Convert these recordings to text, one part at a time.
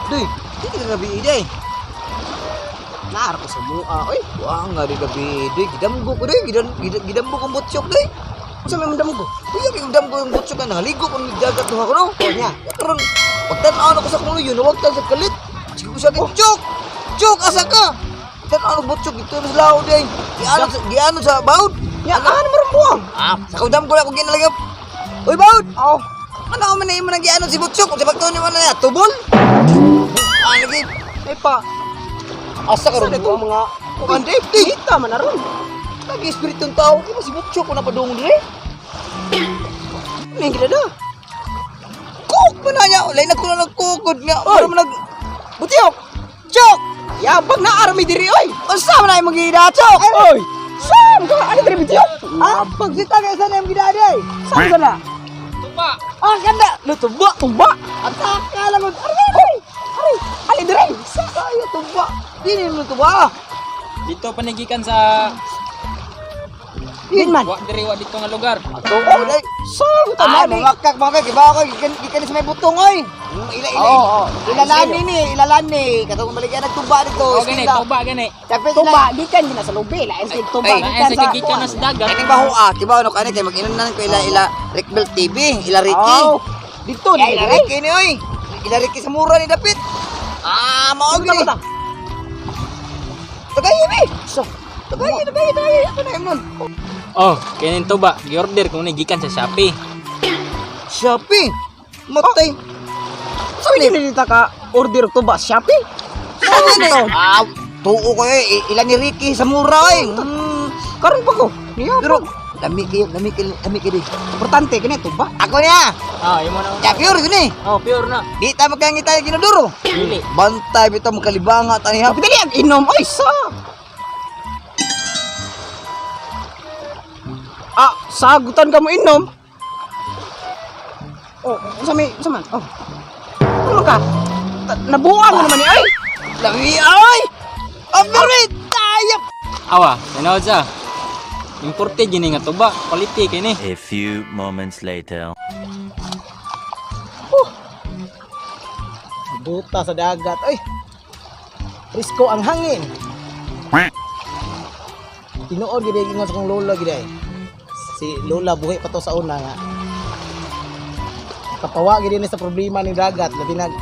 Doy, hindi ka gabi day. Naar ko sa mua, oy. Wah, nga di gabi day. Gidamgo ko day, gidamgo kong butsyok day. Sa may mandamgo. Uy, gidamgo yung butsyok na naligo kung nagdagat duha ko no. O niya, karon pagtan-aw na ko sa kulo yun, huwag tayo sa kalit. Sige ko siya chok. Chok, asa ka? Tan-aw na butsyok dito na sa lao day. Giano sa baud. Ya, ano marumbuang? Sa kudam ko na kung ginalagap. Uy, baud. Ano man na yung nagyano si butsyok? Kung sa pagtuon naman na tubol? Lagi. Ay pa. Asa ka rin ito mga kumande? Kita man na rin. Lagi espiritong tao. Kaya si butsyok ko na padung rin. Ano yung kinada? Cook mo na niya. Ulay nagkulang nagkukod nga. Para mo nag... Butsyok! Chok! Yabang na arami diri, oy! Basta mo na yung mag-ida, Chok! Oy! Saan ka? Ano diri, Butsyok? Pagsita kayo saan na yung gidada, eh? Saan ka na? Tuba! Ganda! No, tuba! At saka lang, aray! Alin diri! Saka yung tuba! Dini mo tuba! Dito panigikan sa Yun man! wa dito nga lugar. Ato, ulay! Saan ka na? Makak, iba ako, gikan sa may butong, oy! Ilalani ni, katong baligyan nagtuba dito. Tuba gani. Tuba, gikan gina sa lubi, lain sa tuba Gikan sa gikan na sa dagat. Kaning baho tiba ano kani kay mag-inunan ko ila Rickbell TV, ila Ricky. Dito ni ila Ricky ni oy. Ila Ricky sa mura ni dapit. Mao gini. Tagay mi. So, tagay ato na imnon. Oh, kanin tuba, gi-order ko ni gikan sa Shopee. Shopee. Matay. Sabi ni nita ka order to ba Shopee? Tuo ko ilan ni Ricky sa mura oy. Karon pa ko. Niya Pero lami kayo di. importante kini to ba? Ako niya. Imo na. Ya pure gini. Pure na. Di ta magkangita ginuduro. Dili. Bantay bitaw mo kalibanga tani ha. Dili ang inom ay sa. Sagutan ka mo inom. Sama. Ano ka? Nabuang mo naman ni ay. Lami ay. Aberit tayap. Awa, tanaw sa. Importe gini nga tuba, quality kini. A few moments later. Buta sa dagat ay. Risko ang hangin. Tinuod gid ingon sa kong lola gid ay. Si lola buhi pa to sa una nga. Kapawa gid ni sa problema ni dagat labi nag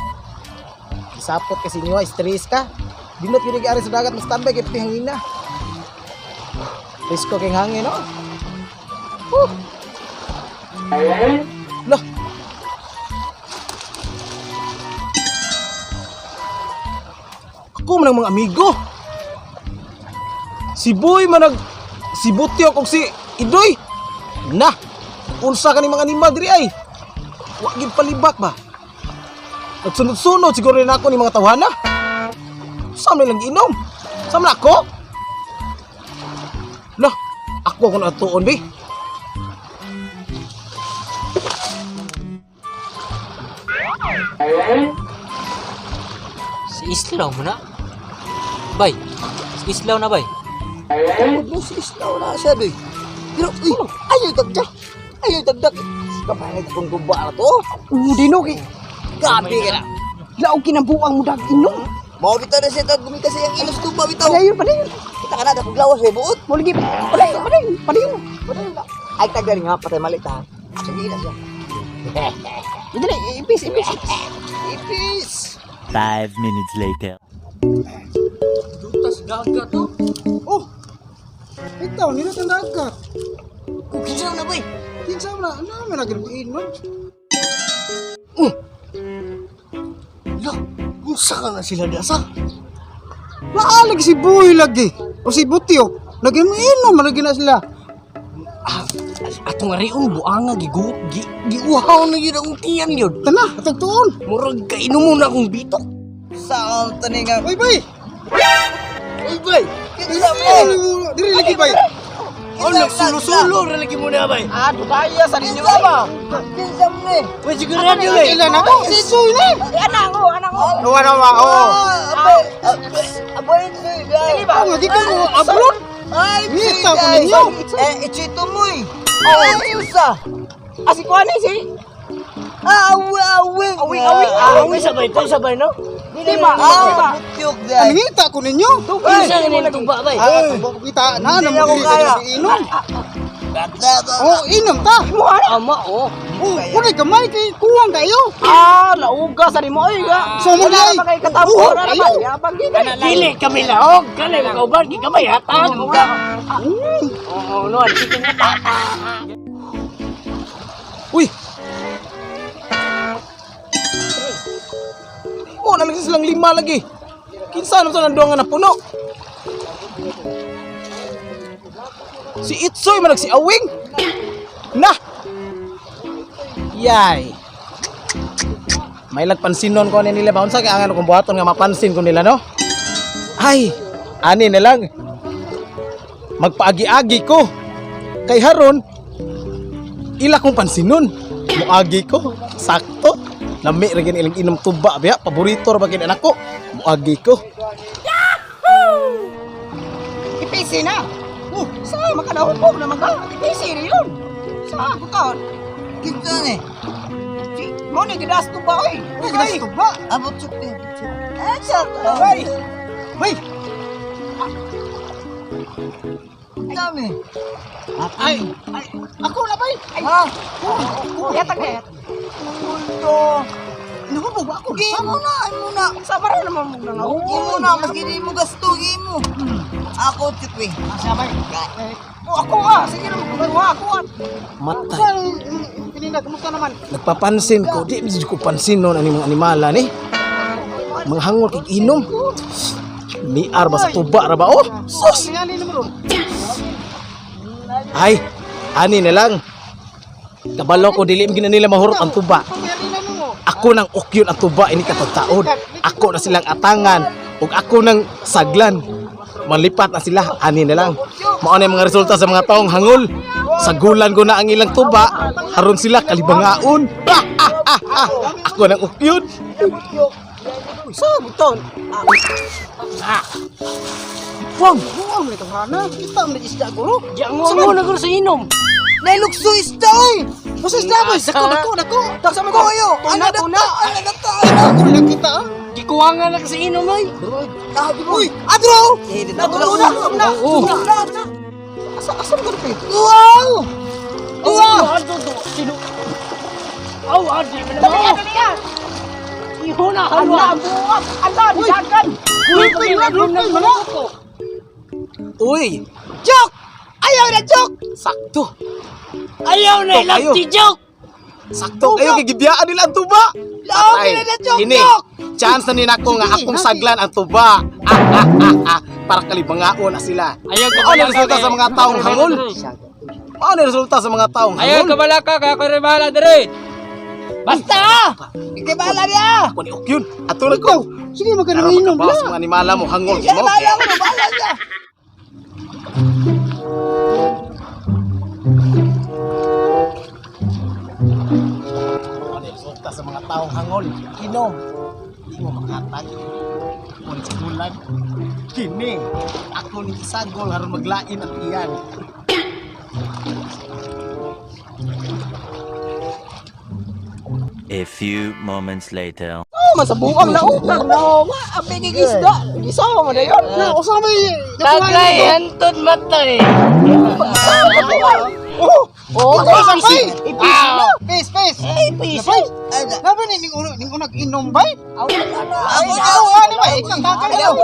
isapot kasi niwa stress ka. Dinot gid ari sa dagat mas tambay kay pati hangin na. Risko kay hangin no. Lah. Ako man ang mga amigo. Si Boy manag si Butyo kog si Idoy. Nah, unsa ka ni mga animal diri ay? Wa gid palibak ba? Nagsunod-sunod siguro rin ako ni mga tawhana. Saan lang inom? Saan na ako? Lah, ako kung natuon be. Si Islaw mo na. Bay. Si Islaw na bay. Ano si Islaw na siya doy. Pero ayaw dagdag. Kapay kung guba to. Dino kay Gabi ka na. laog kinabuang mo dag inom. Mao bitaw na siya tag gumikas sa yang ilos tuba bitaw. Padayon. Kita ka na da paglawas may buot. Mo lagi. Padayon. Ay tagali nga patay malit ha. Sige na siya. Dili, ipis. Ipis. 5 minutes later. Dutas dagat to. Oh. Ikaw nila sa dagat. Kung kinsa na boy. Kinsa na, naman naging inom. Lo, unsa ka na sila dasa? Naalag si Boy lagi. O si Butyo. Lagi mo inom, lagi na sila. Atong arion buanga giuhaw na yun ang tiyan yun. Tana, tagtuon. Murag kainom mo na akong bitok. Saan tani nga? Oy, Bay. Uy, bay! Kinsa mo? Diri lagi, Bay. Oh, nagsulo-sulo rin lagi mo na, bay. Daya sa ninyo Kinsa ba? Kinsa mo na? Uy, sigurado eh. Ilan ako? Si Soy na. Anak ko. Ano ba? Oo. Aboy, Soy, bay. Ang lagi ko abroad. Ay, Mita ko ninyo. Ichito mo eh. Ay, usa. Si Kuani si. Awi. Awi sabay to, sabay no? Diba? Butyok day. Nangita ko ninyo. Isa nga nila tuba ba? Kita na Hindi ako kaya. inom. Oh, inom ta. Ama, oh. Kunay gamay kay kuwang kayo. Lauga sa mo ay ga. So, mo day. Kay katapos na naman. Yabang dili kami laog. Kanay kauban ki kamay hatan. Oo, no, sige na. Uy. Oh, nalagay silang 5 lagi. Kinsa naman sa nanduangan na puno. Si Itsoy man si Awing. Nah. Yay. May lagpansinon ko nila ba unsa kay angan kung buhaton nga mapansin ko nila no? Ay, ani na lang. Magpaagi-agi ko. Kay haron ila kong pansinon. Muagi ko. Sakto. Lami ra gini ilang inom tuba biya. Paborito ra ba gini anak ko. Muagi ko. Ipisi na. Sa makadahubog naman ka. Ipisi rin yun. Sa bukod. Kita ni. Mo ni gidas tuba oy. Gidas tuba. Butyok day. Ay. Ay. Dami. Ay. Ako na bay. Ha? Yatag na. Puto. Nahubog ba ako? Imo na. Sabar naman mo na. Imo na maski di mo gasto imo. Ako tikwi. Sabay. Ako ah, sige naman kumawa ako ah. Matay. Pininda, kumusta naman? Nagpapansin ko, di medyo ko pansin noon ang mga animala ni. Mga hangol kay inom. Ni arba sa tuba ra ba oh? Sus. Ay, ani na lang. Kabalo ko dili gina nila mahurot ang tuba. Ako nang ukyon ang tuba ini katagtaon. Ako na silang atangan ug ako nang saglan. Malipat na sila, ani na lang. Mao na yung mga resulta sa mga taong hangol. Sagulan ko na ang ilang tuba, haron sila kalibangaon. Ako nang ukyon. Saguton. Wang, mo itong hana. Kita mo na isda ko. Diyan mo na ko sa inom. Nailukso isda oy. Basta isda boy, dako. Taksa mo Koyo. Ana data. Ako lang kita. Gikuwangan na kasi inom ay. Uy, adro. Na. Asam ka rin. Wow. Sino? Aw, adi mo na mo. Iho na, halwa. Ala, diyagan. Uy, Jok. Ayaw na jok. sakto. Ayaw na ilang Ayaw. tijok. Sakto kayo gigibiyaan nila ang tuba. Laoy na jok. Ini, chance na nina ko nga akong saglan ang tuba. Para kalibangaon na sila. Ayaw ka Ano resulta sa mga taong hangol? Ano resulta sa mga taong Ayaw hangol? ka bala ka, kaya ko rin bahala dire. Basta. Ikaw bahala niya. Ako ni Okyun, atulad ko. Sige, Pero magkabawas mga animala mo hangol. Ikaw bahala mo. Bahala niya. Ano resulta sa mga taong hangol? Inom. Hindi mo makatag. Ako ni Sagulan. Kini, ako ni Isagol haron maglain ang iyan. A few moments later. Man sa buwang na utang na ma, abi gigisda. Gisawa mo na yon. Na usama Tagay hantod matay. Oh, Ay! Peace, peace. Ay, peace. Naba ni ning unag inom bay? Ako Ano ba? Ikang kakalaw.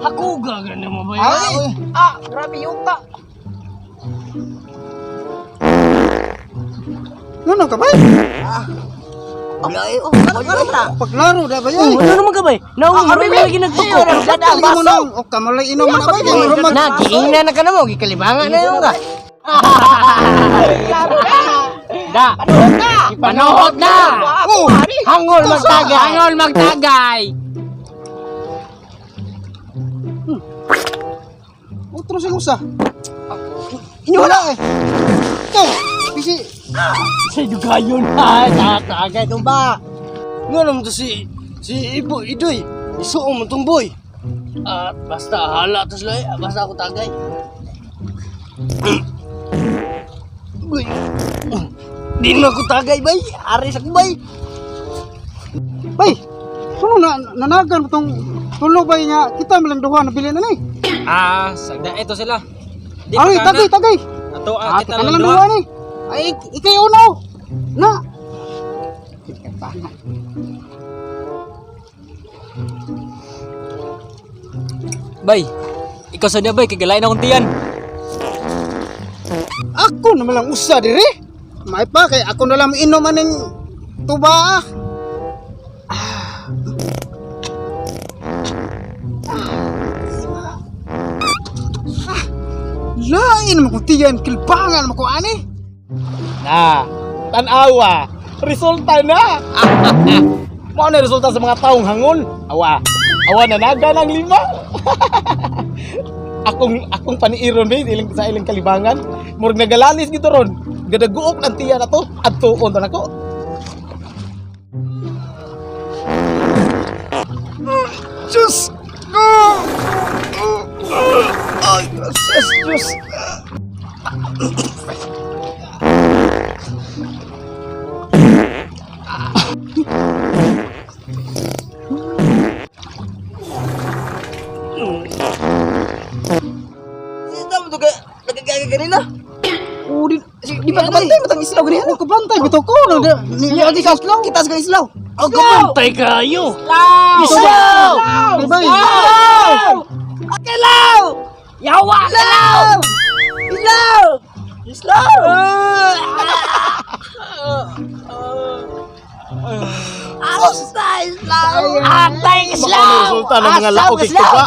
Ako gagan mo ba? Grabe yuta. Ano ka ba? Paglaro da ba yan? Ano naman ka ba? Naung abi ba lagi nagtuko? Kali mo nang o kamalay inom na ba? Nagiingnan na ka na mo, gikalibangan na yun ka. Da. Ipanohod na. Hangol magtagay. Hangol magtagay. Utro sa usa. Inyula eh. Ito, bisi. Sa dugayon ha, nakakagay ito ba? Nga naman to si Idoy, isuong mo itong boy. Basta hala to sila basta ako tagay. Boy, di na ako tagay bay, ari sa kubay. Bay, Kuno na nanagan mo tong tulo ba niya kita malang duha na bilin na ni. Sagda ito sila. Di Ay, pa tagay, tagay. Ato Kita na lang duha ni. Ay, ikay uno. Na. Bay, ikaw sa niya bay, kagalain akong tiyan. Ako na malang usa diri. May pa kay ako na lang inom aning tuba. Lain mo kung tiyan, kilpangan mo ko ani. Na, tanawa, resulta na. Mao na resulta sa mga taong hangon. Awa na naga ng 5. akong paniiron ba ilang sa ilang kalibangan. Murag nagalalis gito ron. Gadaguok ng tiya na to at tuon to nako. Diyos ko! Ay, gracias, Diyos. Sino mo to ganina? Di ba kabantay mo tang islaw ganyan? Oh, kabantay bito ko. Lagi sa islaw. Kita sa islaw. Ang kapantay kayo! Islaw! Islaw! Akilaw! Yawa! Islaw! Islaw! Islaw! Asta islaw! Atay Mao Islam! na resulta ng mga laog kay tuba.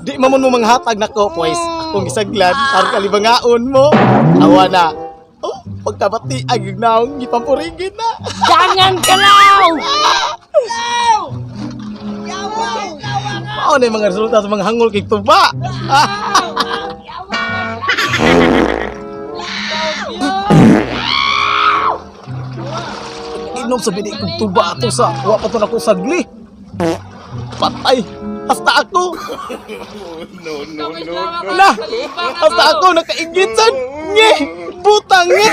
Di mamon mo manghatag nako pues. Akong gisaglan aron kalibangaon mo. Awa na. Oh, pagkabati ag naong gipampurigid na. Jangan kalaw! Mao na yung mga resulta sa mga hangol kay tuba. Inom sa bini kong tuba ato sa wa pa to nako sagli. Patay. Hasta ako. No. Hasta ako nakainggit san. Nye, butang nye.